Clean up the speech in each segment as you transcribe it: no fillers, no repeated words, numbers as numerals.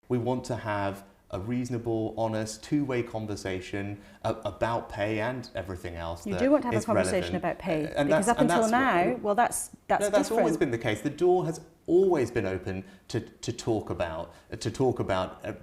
We want to have a reasonable, honest, two-way conversation about pay and everything else. You do want to have a conversation relevant. about pay, And because up until now, well, that's that's different. always been the case. The door has always been open to talk about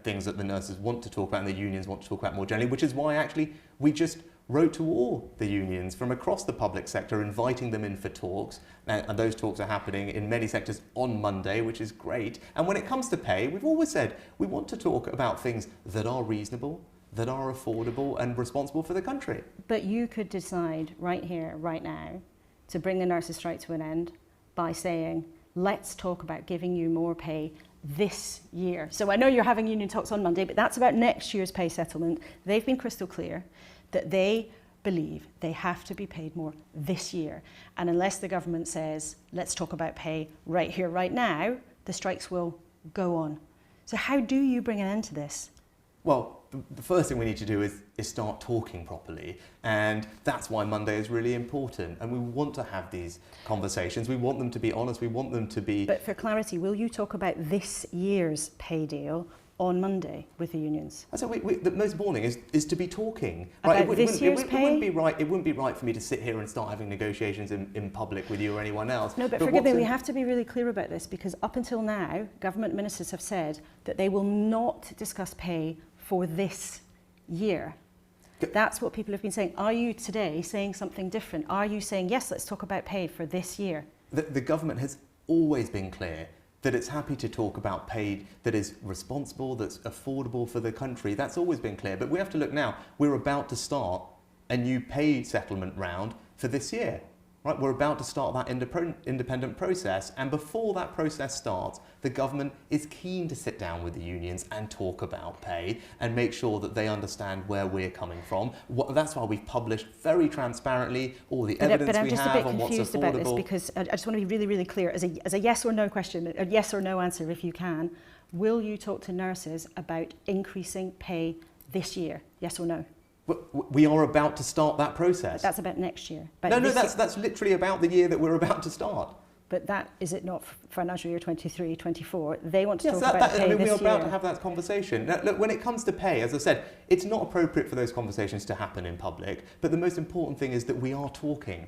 things that the nurses want to talk about and the unions want to talk about more generally, which is why actually we just wrote to all the unions from across the public sector, inviting them in for talks, and those talks are happening in many sectors on Monday, which is great. And when it comes to pay, we've always said we want to talk about things that are reasonable, that are affordable and responsible for the country. But you could decide right here, right now, to bring the nurses' strike to an end by saying, let's talk about giving you more pay this year. So I know you're having union talks on Monday, but that's about next year's pay settlement. They've been crystal clear that they believe they have to be paid more this year. And unless the government says, let's talk about pay right here, right now, the strikes will go on. So how do you bring an end to this? Well, the first thing we need to do is start talking properly, and that's why Monday is really important. And we want to have these conversations. We want them to be honest. We want them to be... But for clarity, will you talk about this year's pay deal on Monday with the unions? So the most important thing is to be talking. About this year's pay? It wouldn't be right for me to sit here and start having negotiations in public with you or anyone else. No, but forgive me, we have to be really clear about this, because up until now, government ministers have said that they will not discuss pay for this year. That's what people have been saying. Are you today saying something different? Are you saying, yes, let's talk about pay for this year? The government has always been clear that it's happy to talk about pay that is responsible, that's affordable for the country. That's always been clear. But we have to look now. We're about to start a new pay settlement round for this year. Right? We're about to start that independent process, and before that process starts, the government is keen to sit down with the unions and talk about pay and make sure that they understand where we're coming from. That's why we've published very transparently all the evidence we have on what's affordable. But I'm just a bit confused about this, because I just want to be really, really clear. As a yes or no question, a yes or no answer if you can, will you talk to nurses about increasing pay this year? Yes or no? We are about to start that process. That's about next year. No, that's literally about the year that we're about to start. But that, is it not financial year 23-24? They want to talk about pay this year. We're about to have that conversation. Now, look, when it comes to pay, as I said, it's not appropriate for those conversations to happen in public, but the most important thing is that we are talking.